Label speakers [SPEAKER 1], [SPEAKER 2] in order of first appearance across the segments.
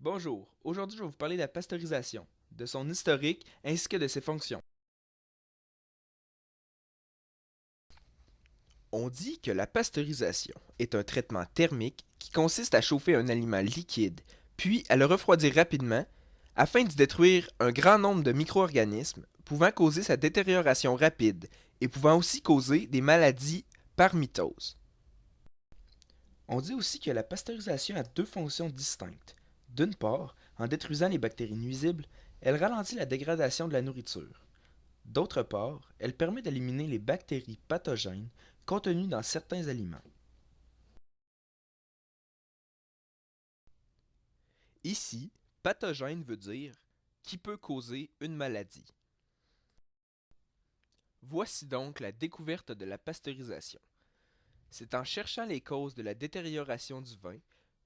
[SPEAKER 1] Bonjour, aujourd'hui je vais vous parler de la pasteurisation, de son historique ainsi que de ses fonctions. On dit que la pasteurisation est un traitement thermique qui consiste à chauffer un aliment liquide, puis à le refroidir rapidement afin d'y détruire un grand nombre de micro-organismes pouvant causer sa détérioration rapide et pouvant aussi causer des maladies par mitose. On dit aussi que la pasteurisation a deux fonctions distinctes. D'une part, en détruisant les bactéries nuisibles, elle ralentit la dégradation de la nourriture. D'autre part, elle permet d'éliminer les bactéries pathogènes contenues dans certains aliments. Ici, pathogène veut dire qui peut causer une maladie. Voici donc la découverte de la pasteurisation. C'est en cherchant les causes de la détérioration du vin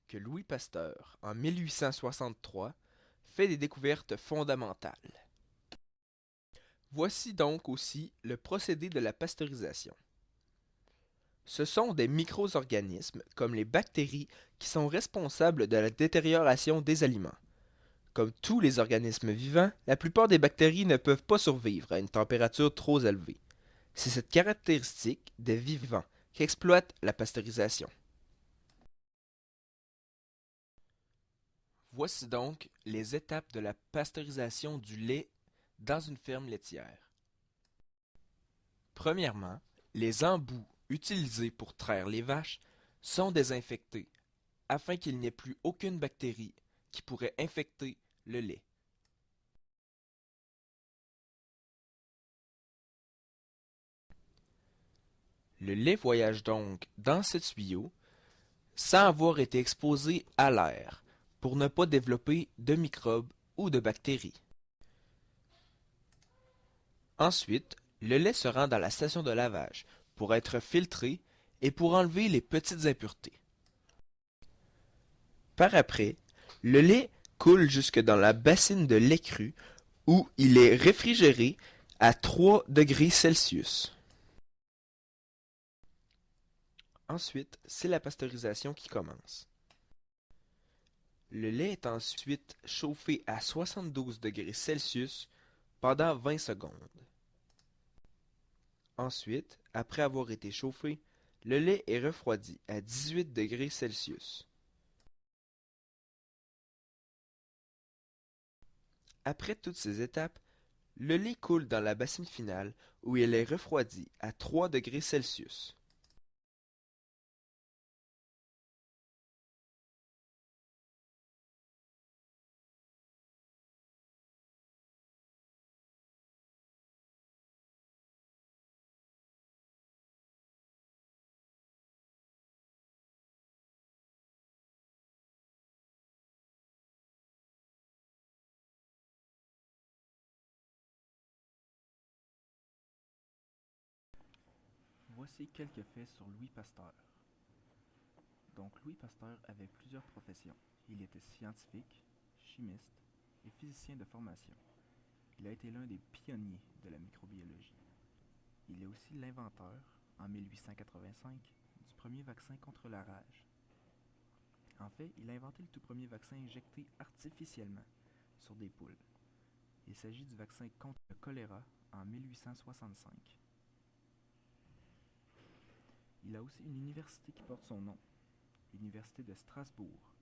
[SPEAKER 1] que Louis Pasteur, en 1863, fait des découvertes fondamentales. Voici donc aussi le procédé de la pasteurisation. Ce sont des micro-organismes, comme les bactéries, qui sont responsables de la détérioration des aliments. Comme tous les organismes vivants, la plupart des bactéries ne peuvent pas survivre à une température trop élevée. C'est cette caractéristique des vivants qu'exploite la pasteurisation. Voici donc les étapes de la pasteurisation du lait dans une ferme laitière. Premièrement, les embouts utilisés pour traire les vaches sont désinfectés afin qu'il n'y ait plus aucune bactérie qui pourrait infecter le lait. Le lait voyage donc dans ce tuyau sans avoir été exposé à l'air pour ne pas développer de microbes ou de bactéries. Ensuite, le lait se rend dans la station de lavage pour être filtré et pour enlever les petites impuretés. Par après, le lait coule jusque dans la bassine de lait cru où il est réfrigéré à 3 degrés Celsius. Ensuite, c'est la pasteurisation qui commence. Le lait est ensuite chauffé à 72 degrés Celsius pendant 20 secondes. Ensuite, après avoir été chauffé, le lait est refroidi à 18 degrés Celsius. Après toutes ces étapes, le lait coule dans la bassine finale où il est refroidi à 3 degrés Celsius.
[SPEAKER 2] Voici quelques faits sur Louis Pasteur. Donc Louis Pasteur avait plusieurs professions. Il était scientifique, chimiste et physicien de formation. Il a été l'un des pionniers de la microbiologie. Il est aussi l'inventeur, en 1885, du premier vaccin contre la rage. En fait, il a inventé le tout premier vaccin injecté artificiellement sur des poules. Il s'agit du vaccin contre le choléra en 1865. Il a aussi une université qui porte son nom, l'Université de Strasbourg,